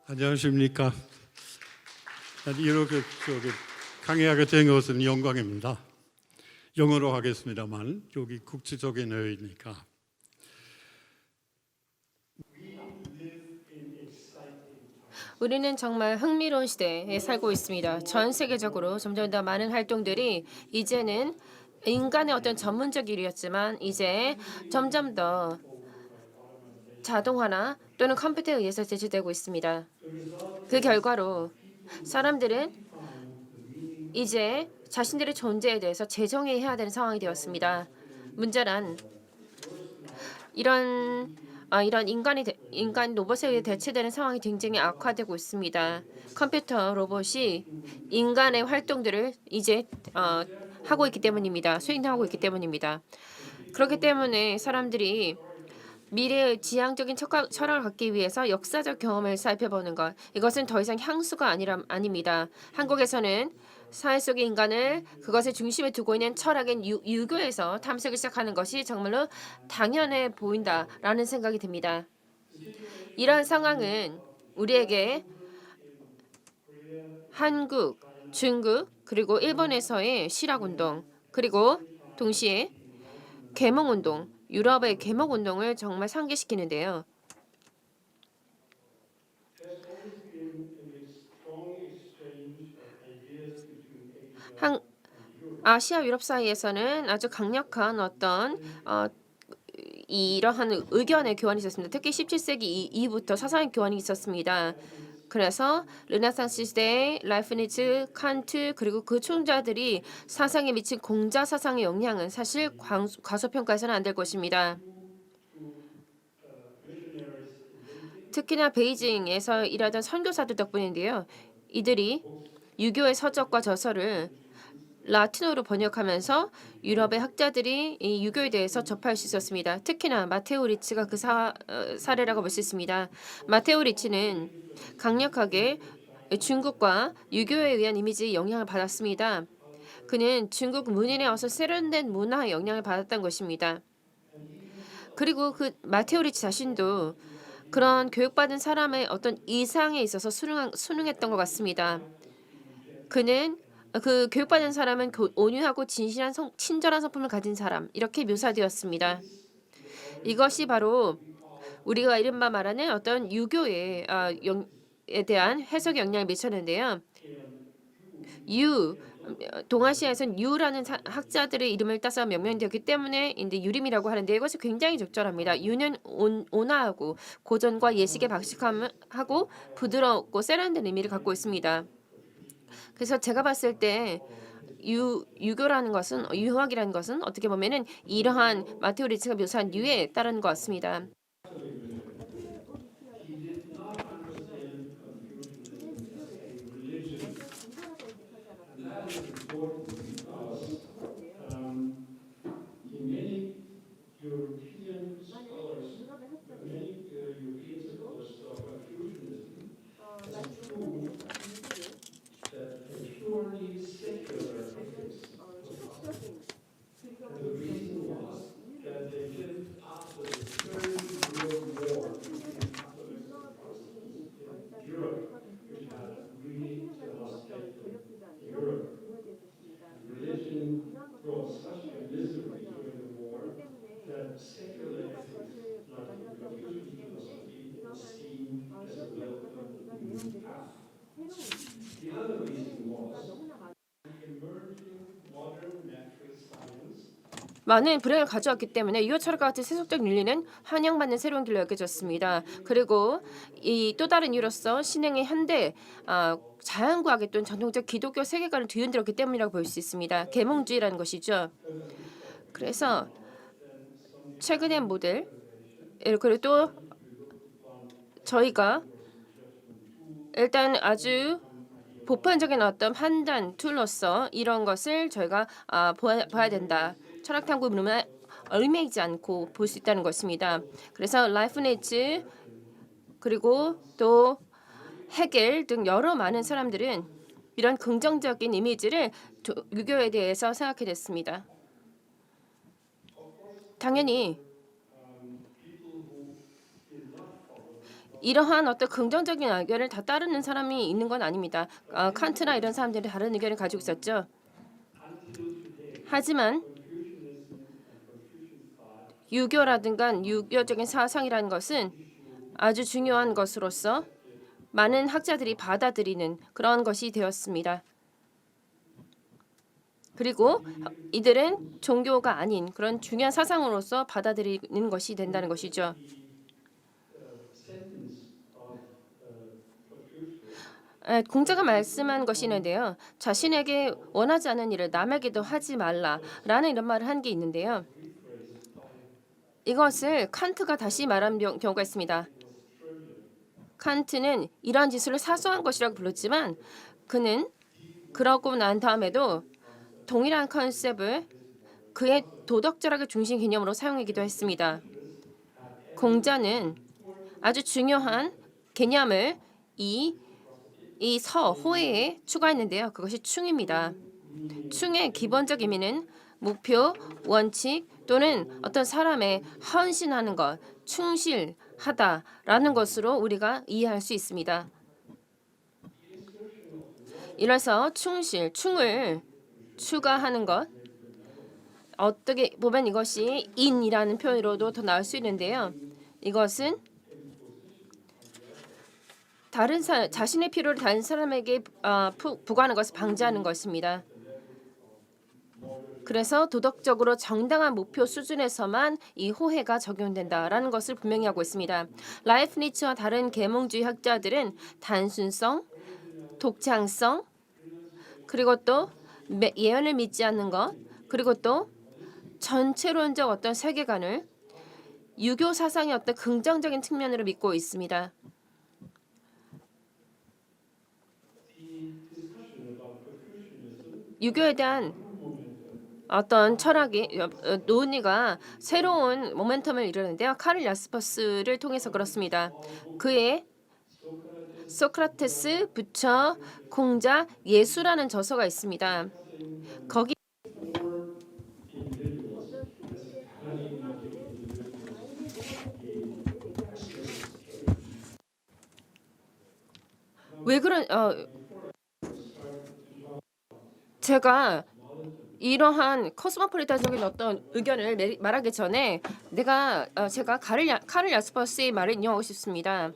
안녕하십니까. 이렇게 강의하게 된 것은 영광입니다. 영어로 하겠습니다만 여기 국제적인 회의니까. 우리는 정말 흥미로운 시대에 살고 있습니다. 전 세계적으로 점점 더 많은 활동들이 이제는 인간의 어떤 전문적 일이었지만 이제 점점 더 자동화나 또는 컴퓨터에 의해서 제시되고 있습니다. 그 결과로 사람들은 이제 자신들의 존재에 대해서 재정의해야 되는 상황이 되었습니다. 문제란 이런 인간 로봇에 의해 대체되는 상황이 굉장히 악화되고 있습니다. 컴퓨터 로봇이 인간의 활동들을 이제 하고 있기 때문입니다. 수행하고 있기 때문입니다. 그렇기 때문에 사람들이 미래의 지향적인 철학을 갖기 위해서 역사적 경험을 살펴보는 것, 이것은 더 이상 향수가 아닙니다. 한국에서는 사회 속의 인간을 그것의 중심에 두고 있는 철학인 유교에서 탐색을 시작하는 것이 정말로 당연해 보인다라는 생각이 듭니다. 이러한 상황은 우리에게 한국, 중국, 그리고 일본에서의 실학운동, 그리고 동시에 계몽운동, 유럽의 계몽운동을 정말 상기시키는데요. 아시아 유럽 사이에서는 아주 강력한 어떤 이러한 의견의 교환이 있었습니다. 특히 17세기 이후부터 사상의 교환이 있었습니다. 그래서 르네상스 시대의 라이프니츠, 칸트 그리고 그 총자들이 사상에 미친 공자 사상의 영향은 사실 과소평가해서는 안 될 것입니다. 특히나 베이징에서 일하던 선교사들 덕분인데요. 이들이 유교의 서적과 저서를 라틴어로 번역하면서 유럽의 학자들이 이 유교에 대해서 접할 수 있었습니다. 특히나 마테오 리치가 그 사례라고 볼 수 있습니다. 마테오 리치는 강력하게 중국과 유교에 의한 이미지에 영향을 받았습니다. 그는 중국 문인에 와서 세련된 문화의 영향을 받았던 것입니다. 그리고 그 마테오 리치 자신도 그런 교육받은 사람의 어떤 이상에 있어서 순응했던 것 같습니다. 그는 그 교육받은 사람은 온유하고 친절한 성품을 가진 사람, 이렇게 묘사되었습니다. 이것이 바로 우리가 이른바 말하는 어떤 유교의 에 대한 해석 영향을 미쳤는데요. 동아시아에서는 유라는 학자들의 이름을 따서 명명되었기 때문에 이제 유림이라고 하는데 이것이 굉장히 적절합니다. 유는 온화하고 고전과 예식에 박식하고 부드럽고 세련된 의미를 갖고 있습니다. 그래서 제가 봤을 때 유교라는 것은 유학이라는 것은 어떻게 보면은 이러한 마테오 리치가 묘사한 유에 따른 것 같습니다. 많은 불행을 가져왔기 때문에 유효 철학과 같은 세속적 윤리는 환영받는 새로운 길로 여겨졌습니다. 그리고 이 또 다른 이유로서 신흥의 현대 자연과학의 또는 전통적 기독교 세계관을 뒤흔들었기 때문이라고 볼 수 있습니다. 계몽주의라는 것이죠. 그래서 최근의 모델 그리고 또 저희가 일단 아주 보편적인 어떤 판단 툴로서 이런 것을 저희가 봐야 된다. 철학 탐구 문화에 얽매이지 않고 볼 수 있다는 것입니다. 그래서 라이프니츠 그리고 또 헤겔 등 여러 많은 사람들은 이런 긍정적인 이미지를 유교에 대해서 생각해 냈습니다. 당연히 이러한 어떤 긍정적인 의견을 다 따르는 사람이 있는 건 아닙니다. 칸트나 이런 사람들이 다른 의견을 가지고 있었죠. 하지만 유교라든가 유교적인 사상이라는 것은 아주 중요한 것으로서 많은 학자들이 받아들이는 그런 것이 되었습니다. 그리고 이들은 종교가 아닌 그런 중요한 사상으로서 받아들이는 것이 된다는 것이죠. 공자가 말씀한 것이 있는데요. 자신에게 원하지 않은 일을 남에게도 하지 말라라는 이런 말을 한 게 있는데요. 이것을 칸트가 다시 말한 경우가 있습니다. 칸트는 이러한 짓을 사소한 것이라고 불렀지만 그는 그러고 난 다음에도 동일한 컨셉을 그의 도덕 철학의 중심 개념으로 사용하기도 했습니다. 공자는 아주 중요한 개념을 이 호에에 추가했는데요. 그것이 충입니다. 충의 기본적 의미는 목표, 원칙 또는 어떤 사람의 헌신하는 것, 충실하다라는 것으로 우리가 이해할 수 있습니다. 이래서 충을 추가하는 것 어떻게 보면 이것이 인이라는 표현으로도 더 나올 수 있는데요. 이것은 자신의 필요를 다른 사람에게 부과하는 것을 방지하는 것입니다. 그래서 도덕적으로 정당한 목표 수준에서만 이 호혜가 적용된다라는 것을 분명히 하고 있습니다. 라이프니츠와 다른 계몽주의 학자들은 단순성, 독창성, 그리고 또 예언을 믿지 않는 것, 그리고 또 전체론적 어떤 세계관을 유교 사상의 어떤 긍정적인 측면으로 믿고 있습니다. 유교에 대한 어떤 철학이 논의가 새로운 모멘텀을 이루는데요. 카를 야스퍼스를 통해서 그렇습니다. 그의 소크라테스, 부처, 공자, 예수라는 저서가 있습니다. 거기 왜 그런 제가 이러한 코스모폴리탄적인 어떤 의견을 말하기 전에 제가 카를 야스퍼스의 말을 인용하고 싶습니다.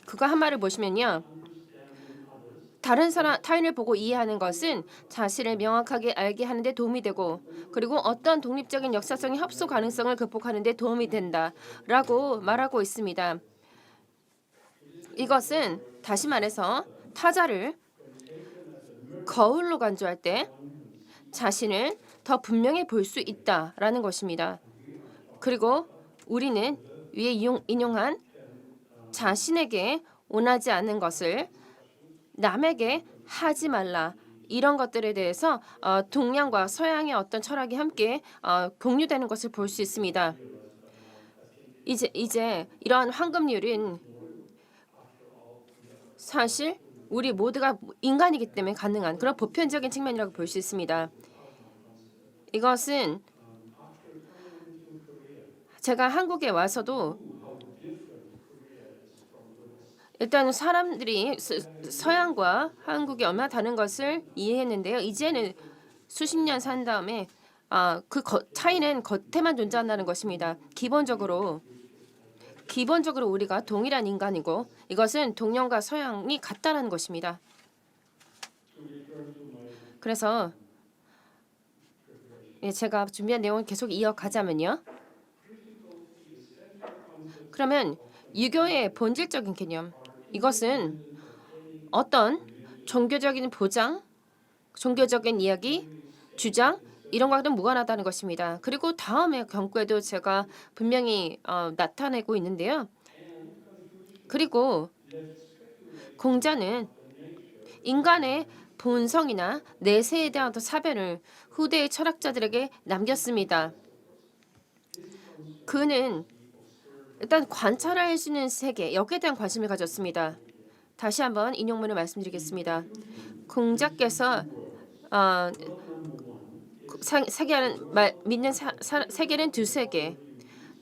그가 한 말을 보시면요. 다른 타인을 보고 이해하는 것은 자신을 명확하게 알게 하는 데 도움이 되고 그리고 어떤 독립적인 역사적인 협소 가능성을 극복하는 데 도움이 된다라고 말하고 있습니다. 이것은 다시 말해서 타자를 거울로 간주할 때 자신을 더 분명히 볼 수 있다라는 것입니다. 그리고 우리는 위에 인용한 자신에게 원하지 않는 것을 남에게 하지 말라 이런 것들에 대해서 동양과 서양의 어떤 철학이 함께 공유되는 것을 볼 수 있습니다. 이제 이러한 황금률은 사실 우리 모두가 인간이기 때문에 가능한 그런 보편적인 측면이라고 볼 수 있습니다. 이것은 제가 한국에 와서도 일단 사람들이 서양과 한국이 얼마나 다른 것을 이해했는데요. 이제는 수십 년 산 다음에 그 차이는 겉에만 존재한다는 것입니다. 기본적으로 우리가 동일한 인간이고 이것은 동양과 서양이 같다는 것입니다. 그래서 제가 준비한 내용을 계속 이어가자면요. 그러면 유교의 본질적인 개념 이것은 어떤 종교적인 보장, 종교적인 이야기, 주장 이런 것과는 무관하다는 것입니다. 그리고 다음에 경구에도 제가 분명히 나타내고 있는데요. 그리고 공자는 인간의 본성이나 내세에 대한 어떤 사변을 후대의 철학자들에게 남겼습니다. 그는 일단 관찰할 수 있는 세계 여기에 대한 관심을 가졌습니다. 다시 한번 인용문을 말씀드리겠습니다. 공자께서 믿는 세계는 두 세계.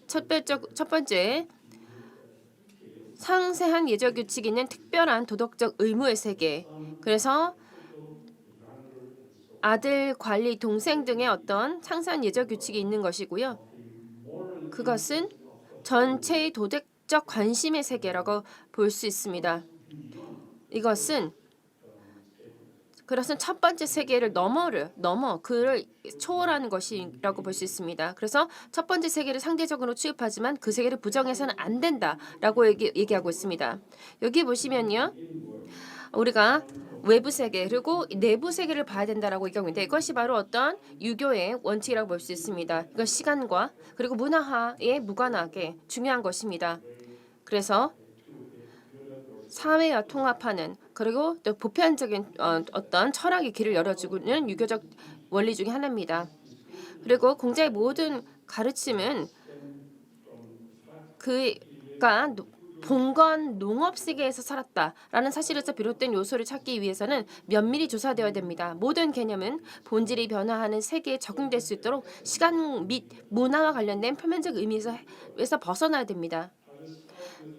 첫 번째 상세한 예절 규칙이 있는 특별한 도덕적 의무의 세계. 그래서 아들, 관리, 동생 등의 어떤 상세한 예절 규칙이 있는 것이고요. 그것은 전체의 도덕적 관심의 세계라고 볼 수 있습니다. 이것은 그것은 첫 번째 세계를 넘어 그를 초월하는 것이라고 볼 수 있습니다. 그래서 첫 번째 세계를 상대적으로 취급하지만 그 세계를 부정해서는 안 된다라고 얘기하고 있습니다. 여기 보시면요. 우리가 외부 세계 그리고 내부 세계를 봐야 된다라고 얘기하고 있는데 이것이 바로 어떤 유교의 원칙이라고 볼 수 있습니다. 이건 시간과 그리고 문화화에 무관하게 중요한 것입니다. 그래서 사회와 통합하는 그리고 또 보편적인 어떤 철학의 길을 열어주는 유교적 원리 중에 하나입니다. 그리고 공자의 모든 가르침은 그가 봉건 농업 세계에서 살았다라는 사실에서 비롯된 요소를 찾기 위해서는 면밀히 조사되어야 됩니다. 모든 개념은 본질이 변화하는 세계에 적응될 수 있도록 시간 및 문화와 관련된 표면적 의미에서 벗어나야 됩니다.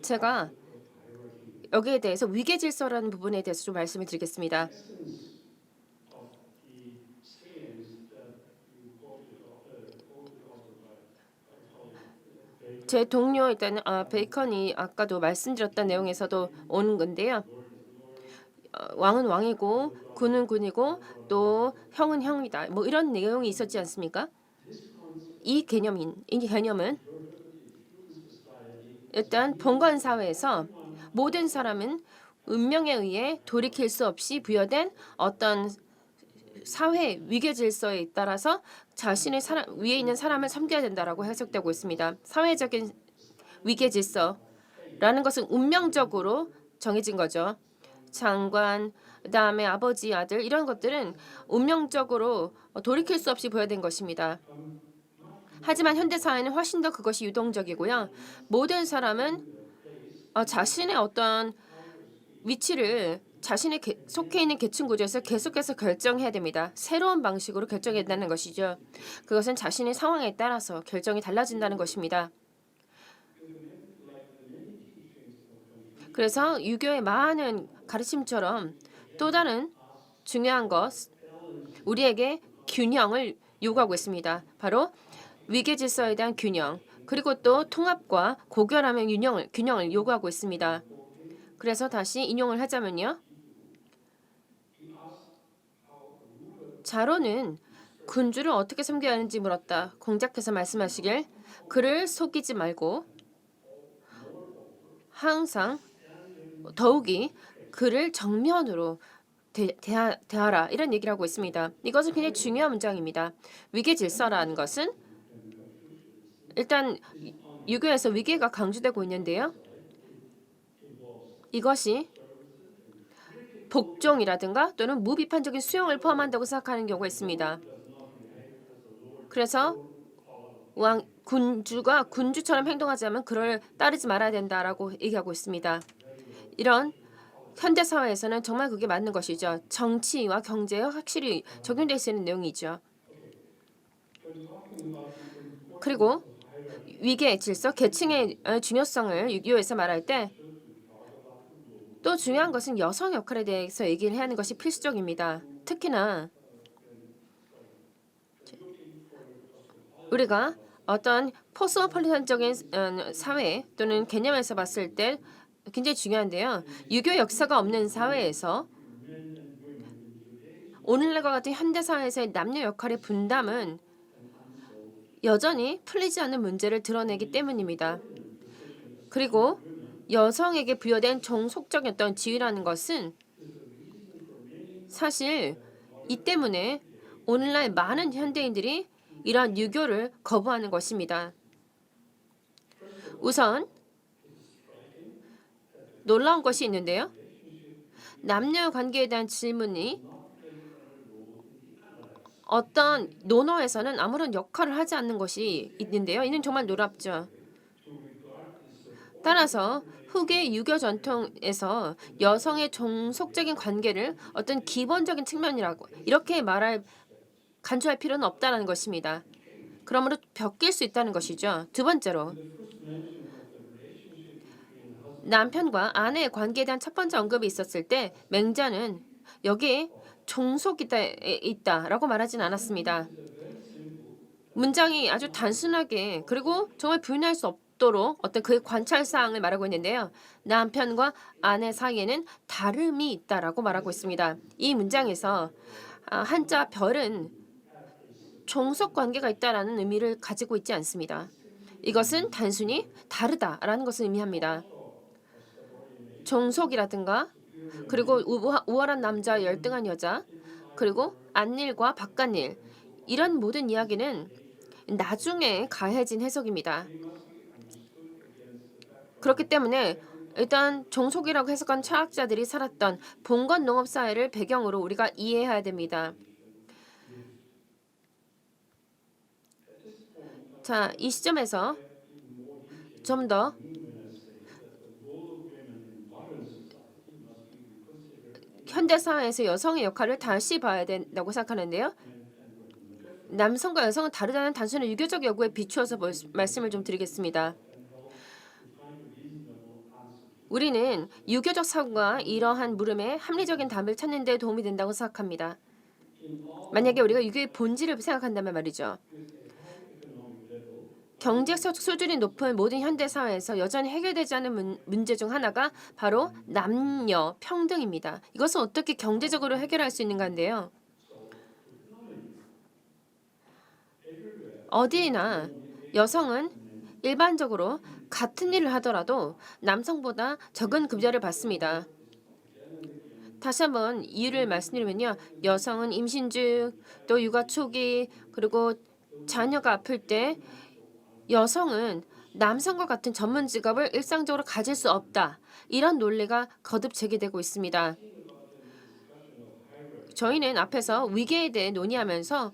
제가 여기에 대해서 위계 질서라는 부분에 대해서 좀 말씀을 드리겠습니다. 제 동료 일단 베이컨이 아까도 말씀드렸던 내용에서도 오는 건데요. 왕은 왕이고 군은 군이고 또 형은 형이다. 뭐 이런 내용이 있었지 않습니까? 이 개념은 일단 봉건 사회에서 모든 사람은 운명에 의해 돌이킬 수 없이 부여된 어떤 사회 위계 질서에 따라서 자신의 위에 있는 사람을 섬겨야 된다라고 해석되고 있습니다. 사회적인 위계 질서라는 것은 운명적으로 정해진 거죠. 장관, 그다음에 아버지, 아들 이런 것들은 운명적으로 돌이킬 수 없이 부여된 것입니다. 하지만 현대 사회는 훨씬 더 그것이 유동적이고요. 모든 사람은 자신의 어떤 위치를 자신의 속해 있는 계층 구조에서 계속해서 결정해야 됩니다. 새로운 방식으로 결정해야 된다는 것이죠. 그것은 자신의 상황에 따라서 결정이 달라진다는 것입니다. 그래서 유교의 많은 가르침처럼 또 다른 중요한 것, 우리에게 균형을 요구하고 있습니다. 바로 위계 질서에 대한 균형, 그리고 또 통합과 고결함의 균형을 요구하고 있습니다. 그래서 다시 인용을 하자면요. 자로는 군주를 어떻게 섬겨야 하는지 물었다. 공자께서 말씀하시길 그를 속이지 말고 항상 더욱이 그를 정면으로 대하라 이런 얘기를 하고 있습니다. 이것은 굉장히 중요한 문장입니다. 위계 질서라는 것은 일단 유교에서 위계가 강조되고 있는데요. 이것이 복종이라든가 또는 무비판적인 수용을 포함한다고 생각하는 경우가 있습니다. 그래서 군주가 군주처럼 행동하지 않으면 그를 따르지 말아야 된다라고 얘기하고 있습니다. 이런 현대 사회에서는 정말 그게 맞는 것이죠. 정치와 경제에 확실히 적용될 수 있는 내용이죠. 그리고 위계 질서, 계층의 중요성을 유교에서 말할 때 또 중요한 것은 여성 역할에 대해서 얘기를 해야 하는 것이 필수적입니다. 특히나 우리가 어떤 포스모폴리탄적인 사회 또는 개념에서 봤을 때 굉장히 중요한데요. 유교 역사가 없는 사회에서 오늘날과 같은 현대 사회에서의 남녀 역할의 분담은 여전히 풀리지 않는 문제를 드러내기 때문입니다. 그리고 여성에게 부여된 종속적인 어떤 지위라는 것은 사실 이 때문에 오늘날 많은 현대인들이 이러한 유교를 거부하는 것입니다. 우선 놀라운 것이 있는데요. 남녀 관계에 대한 질문이 어떤 논어에서는 아무런 역할을 하지 않는 것이 있는데요. 이는 정말 놀랍죠. 따라서 후계 유교 전통에서 여성의 종속적인 관계를 어떤 기본적인 측면이라고 이렇게 간주할 필요는 없다는 것입니다. 그러므로 벽일 수 있다는 것이죠. 두 번째로 남편과 아내의 관계에 대한 첫 번째 언급이 있었을 때 맹자는 여기에 종속이 있다라고 말하진 않았습니다. 문장이 아주 단순하게 그리고 정말 부인할 수 없도록 어떤 그의 관찰 사항을 말하고 있는데요. 남편과 아내 사이에는 다름이 있다라고 말하고 있습니다. 이 문장에서 한자 별은 종속 관계가 있다라는 의미를 가지고 있지 않습니다. 이것은 단순히 다르다라는 것을 의미합니다. 종속이라든가 그리고 우월한 남자, 열등한 여자, 그리고 안일과 바깥일 이런 모든 이야기는 나중에 가해진 해석입니다. 그렇기 때문에 일단 종속이라고 해석한 철학자들이 살았던 봉건 농업 사회를 배경으로 우리가 이해해야 됩니다. 자, 이 시점에서 좀 더 현대 사회에서 여성의 역할을 다시 봐야 된다고 생각하는데요. 남성과 여성은 다르다는 단순한 유교적 여부에 비추어서 말씀을 좀 드리겠습니다. 우리는 유교적 사고가 이러한 물음에 합리적인 답을 찾는 데 도움이 된다고 생각합니다. 만약에 우리가 유교의 본질을 생각한다면 말이죠. 경제적 수준이 높은 모든 현대 사회에서 여전히 해결되지 않은 문제 중 하나가 바로 남녀 평등입니다. 이것을 어떻게 경제적으로 해결할 수 있는가인데요. 어디나 여성은 일반적으로 같은 일을 하더라도 남성보다 적은 급여를 받습니다. 다시 한번 이유를 말씀드리면요. 여성은 임신 중, 또 육아 초기, 그리고 자녀가 아플 때 여성은 남성과 같은 전문 직업을 일상적으로 가질 수 없다. 이런 논리가 거듭 제기되고 있습니다. 저희는 앞에서 위계에 대해 논의하면서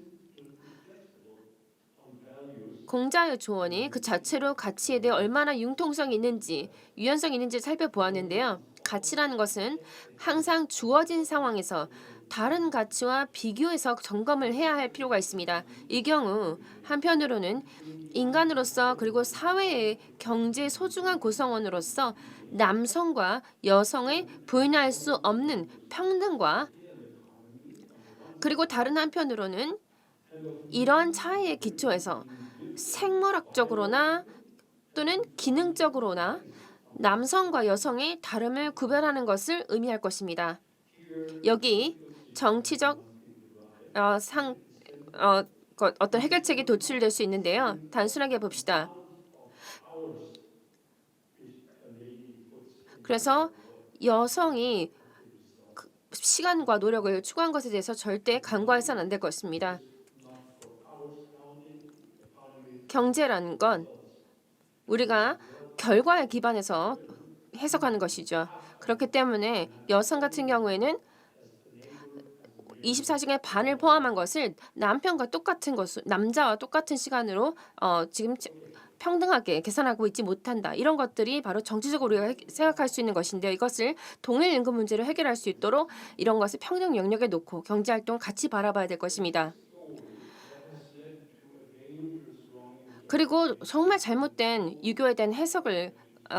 공자의 조언이 그 자체로 가치에 대해 얼마나 융통성이 있는지, 유연성이 있는지 살펴보았는데요. 가치라는 것은 항상 주어진 상황에서 다른 가치와 비교해서 점검을 해야 할 필요가 있습니다. 이 경우 한편으로는 인간으로서 그리고 사회의 경제 소중한 구성원으로서 남성과 여성의 부인할 수 없는 평등과 그리고 다른 한편으로는 이런 차이의 기초에서 생물학적으로나 또는 기능적으로나 남성과 여성의 다름을 구별하는 것을 의미할 것입니다. 여기 정치적 어떤 해결책이 도출될 수 있는데요. 단순하게 봅시다. 그래서 여성이 시간과 노력을 추구한 것에 대해서 절대 간과해서는 안 될 것입니다. 경제라는 건 우리가 결과에 기반해서 해석하는 것이죠. 그렇기 때문에 여성 같은 경우에는 24시간의 반을 포함한 것을 남편과 똑같은 것을 남자와 똑같은 시간으로 지금 평등하게 계산하고 있지 못한다. 이런 것들이 바로 정치적으로 우리가 생각할 수 있는 것인데요. 이것을 동일 임금 문제를 해결할 수 있도록 이런 것을 평등 영역에 놓고 경제활동을 같이 바라봐야 될 것입니다. 그리고 정말 잘못된 유교에 대한 해석을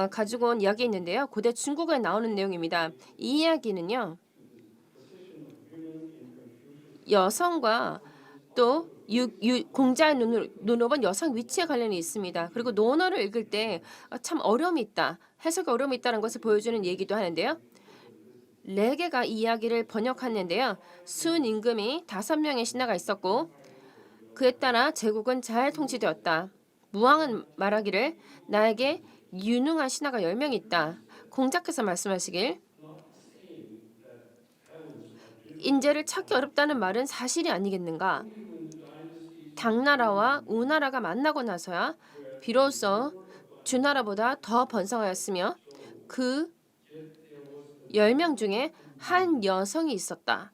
가지고 온 이야기 있는데요. 고대 중국에 나오는 내용입니다. 이 이야기는요. 여성과 또 공자의 논어본 여성 위치에 관련이 있습니다. 그리고 논어를 읽을 때 참 어려움이 있다. 해석에 어려움이 있다는 것을 보여주는 얘기도 하는데요. 레게가 이 이야기를 번역했는데요. 순 임금이 5명의 신하가 있었고 그에 따라 제국은 잘 통치되었다. 무왕은 말하기를 나에게 유능한 신하가 10명 있다. 공자께서 말씀하시길 인재를 찾기 어렵다는 말은 사실이 아니겠는가? 당나라와 우나라가 만나고 나서야 비로소 주나라보다 더 번성하였으며 그 10명 중에 한 여성이 있었다.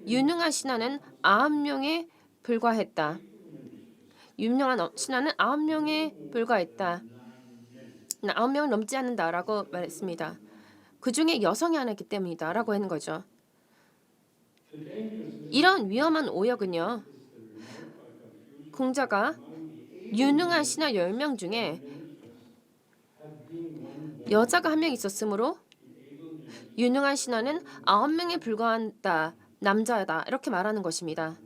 유능한 신하는 9명에 불과했다. 유명한 신하는 9명에 불과했다. 9명을 넘지 않는다라고 말했습니다. 그 중에 여성이 하나 있기 때문이다라고 하는 거죠. 이런 위험한 오역은요. 공자가 유능한 신하 10명 중에 여자가 한 명 있었으므로 유능한 신하는 9명에 불과한다. 남자다. 이렇게 말하는 것입니다.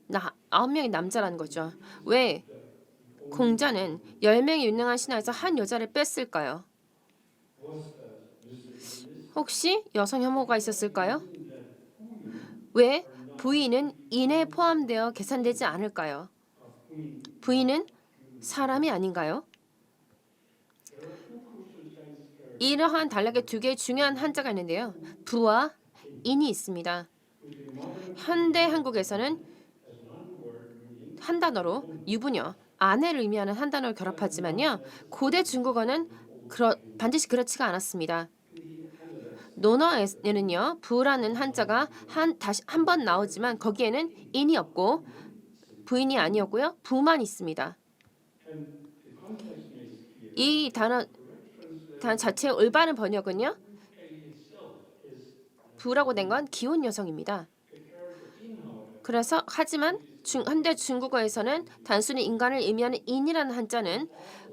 9명이 남자라는 거죠. 왜 공자는 10명의 유능한 신하에서 한 여자를 뺐을까요? 혹시 여성 혐오가 있었을까요? 왜 부인은 인에 포함되어 계산되지 않을까요? 부인은 사람이 아닌가요? 이러한 단락에 두 개의 중요한 한자가 있는데요. 부와 인이 있습니다. 현대 한국에서는 한 단어로 유부녀, 아내를 의미하는 한 단어를 결합하지만요. 고대 중국어는 반드시 그렇지가 않았습니다. 논어에는요. 부라는 한자가 다시 한 번 나오지만 거기에는 인이 없고 부인이 아니었고요. 부만 있습니다. 이 단어 자체의 올바른 번역은요. 부라고 된 건 기혼 여성입니다. 그래서 하지만 현대 중국어에서는 단순히 인간을 의미하는 인이라는 한자는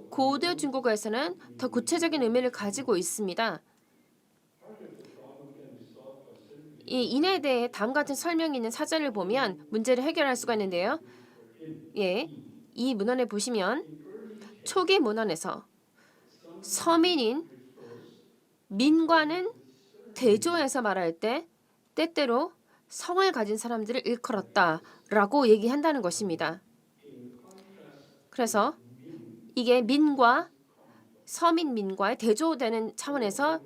고대 중국어에서는 더 구체적인 의미를 가지고 있습니다. 이 인에 대해 다음 같은 설명이 있는 사전을 보면 문제를 해결할 수가 있는데요. 예, 이 문헌에 보시면 초기 문헌에서 서민인 민과는 대조해서 말할 때 때때로 성을 가진 사람들을 일컬었다라고 얘기한다는 것입니다. 그래서 이게 민과 서민민과의 대조되는 차원에서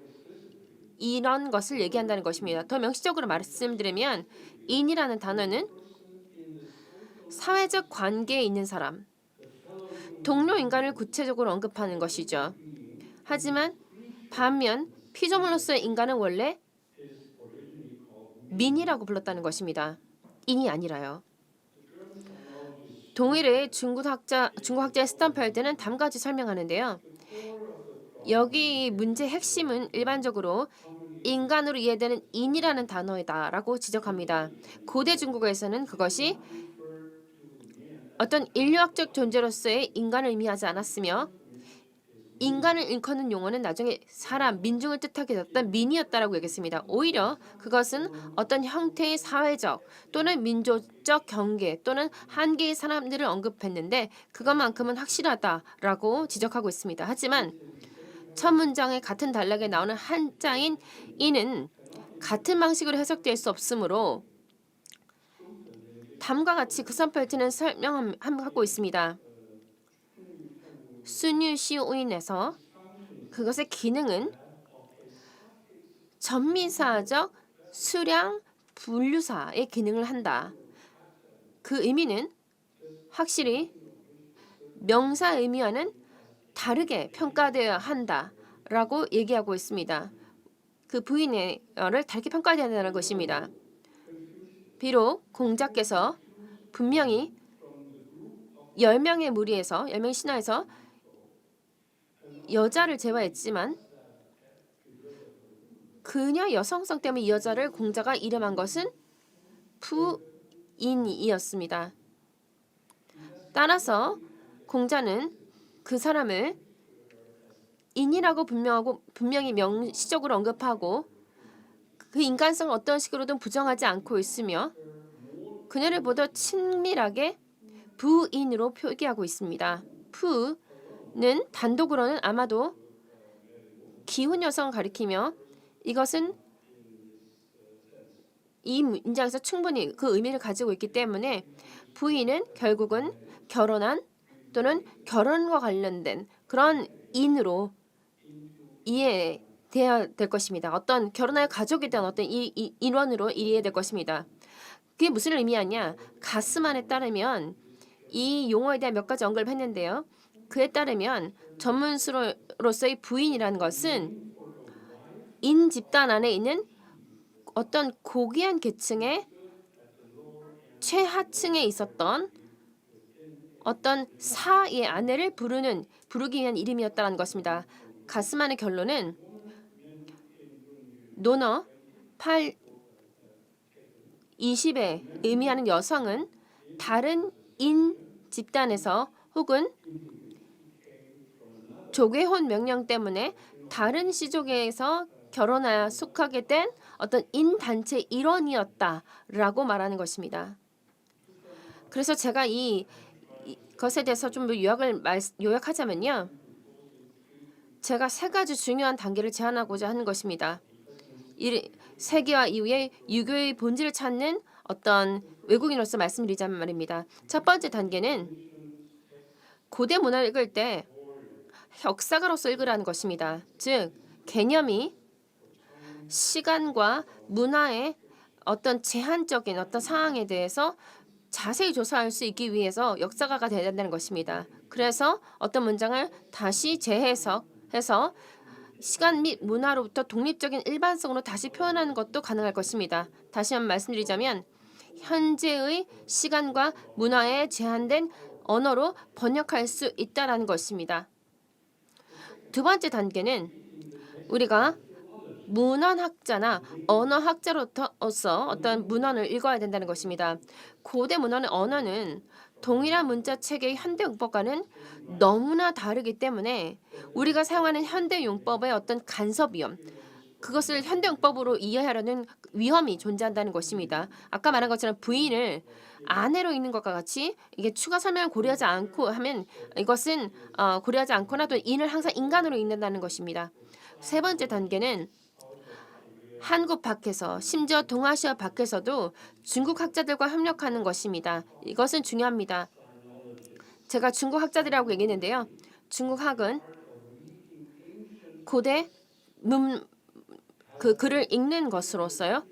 이런 것을 얘기한다는 것입니다. 더 명시적으로 말씀드리면 인이라는 단어는 사회적 관계에 있는 사람, 동료 인간을 구체적으로 언급하는 것이죠. 하지만 반면 피조물로서의 인간은 원래 민이라고 불렀다는 것입니다. 인이 아니라요. 동일의 중국 학자의 스탄펠드는 다음같이 설명하는데요. 여기 문제의 핵심은 일반적으로 인간으로 이해되는 인이라는 단어이다라고 지적합니다. 고대 중국어에서는 그것이 어떤 인류학적 존재로서의 인간을 의미하지 않았으며 인간을 일컫는 용어는 나중에 사람, 민중을 뜻하게 됐던 민이었다라고 얘기했습니다. 오히려 그것은 어떤 형태의 사회적 또는 민족적 경계 또는 한계의 사람들을 언급했는데 그것만큼은 확실하다라고 지적하고 있습니다. 하지만 첫 문장의 같은 단락에 나오는 한자인 이는 같은 방식으로 해석될 수 없으므로 다음과 같이 구산펠트는 설명하고 있습니다. 순유시오인에서 그것의 기능은 전미사적 수량 분류사의 기능을 한다. 그 의미는 확실히 명사 의미와는 다르게 평가되어야 한다라고 얘기하고 있습니다. 그 부인을 다르게 평가해야 한다는 것입니다. 비록 공자께서 분명히 10명의 무리에서 10명의 신하에서 여자를 제외했지만 그녀 여성성 때문에 이 여자를 공자가 이름한 것은 부인이었습니다. 따라서 공자는 그 사람을 인이라고 분명히 명시적으로 언급하고 그 인간성을 어떤 식으로든 부정하지 않고 있으며 그녀를 보다 친밀하게 부인으로 표기하고 있습니다. 는 단독으로는 아마도 기혼 여성을 가리키며 이것은 이 문장에서 충분히 그 의미를 가지고 있기 때문에 부인은 결국은 결혼한 또는 결혼과 관련된 그런 인으로 이해돼야 될 것입니다. 어떤 결혼할 가족에 대한 어떤 인원으로 이해될 것입니다. 그게 무슨 의미하냐? 가스만에 따르면 이 용어에 대한 몇 가지 언급을 했는데요. 그에 따르면 전문수로서의 부인이라는 것은 인 집단 안에 있는 어떤 고귀한 계층의 최하층에 있었던 어떤 사의 아내를 부르기 위한 이름이었다는 것입니다. 가스만의 결론은 논어 8, 20에 의미하는 여성은 다른 인 집단에서 혹은 조계혼 명령 때문에 다른 시족에서 결혼하여 속하게 된 어떤 인단체 일원이었다라고 말하는 것입니다. 그래서 제가 이것에 대해서 좀 요약하자면요. 제가 세 가지 중요한 단계를 제안하고자 하는 것입니다. 세계화 이후에 유교의 본질을 찾는 어떤 외국인으로서 말씀드리자면 말입니다. 첫 번째 단계는 고대 문화를 읽을 때 역사가로서 읽으라는 것입니다. 즉 개념이 시간과 문화의 어떤 제한적인 어떤 상황에 대해서 자세히 조사할 수 있기 위해서 역사가가 되어야 된다는 것입니다. 그래서 어떤 문장을 다시 재해석해서 시간 및 문화로부터 독립적인 일반성으로 다시 표현하는 것도 가능할 것입니다. 다시 한번 말씀드리자면 현재의 시간과 문화에 제한된 언어로 번역할 수 있다는 것입니다. 두 번째 단계는 우리가 문헌학자나 언어학자로서 어떤 문헌을 읽어야 된다는 것입니다. 고대 문헌의 언어는 동일한 문자 체계의 현대 용법과는 너무나 다르기 때문에 우리가 사용하는 현대 용법의 어떤 간섭 위험, 그것을 현대 용법으로 이해하려는 위험이 존재한다는 것입니다. 아까 말한 것처럼 부인을 아내로 읽는 것과 같이 이게 추가 설명을 고려하지 않고 하면 이것은 고려하지 않거나 또 인을 항상 인간으로 읽는다는 것입니다. 세 번째 단계는 한국 밖에서 심지어 동아시아 밖에서도 중국 학자들과 협력하는 것입니다. 이것은 중요합니다. 제가 중국 학자들이라고 얘기했는데요. 중국학은 고대 그 글을 읽는 것으로서요.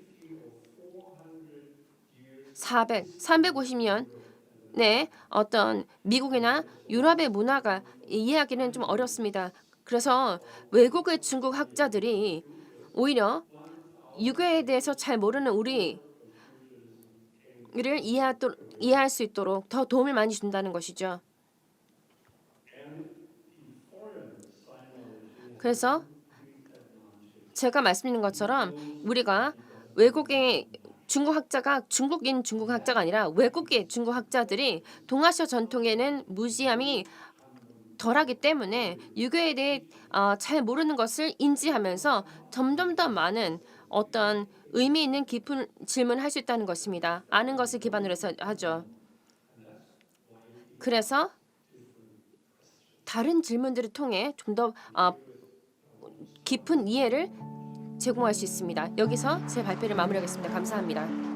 350년의 어떤 미국이나 유럽의 문화가 이해하기는 좀 어렵습니다. 그래서 외국의 중국 학자들이 오히려 유교에 대해서 잘 모르는 우리를 이해할 수 있도록 더 도움을 많이 준다는 것이죠. 그래서 제가 말씀드린 것처럼 우리가 외국의 중국 학자가 중국인 중국 학자가 아니라 외국의 중국 학자들이 동아시아 전통에는 무지함이 덜하기 때문에 유교에 대해 잘 모르는 것을 인지하면서 점점 더 많은 어떤 의미 있는 깊은 질문을 할 수 있다는 것입니다. 아는 것을 기반으로 해서 하죠. 그래서 다른 질문들을 통해 좀 더 깊은 이해를 제공할 수 있습니다. 여기서 제 발표를 마무리하겠습니다. 감사합니다.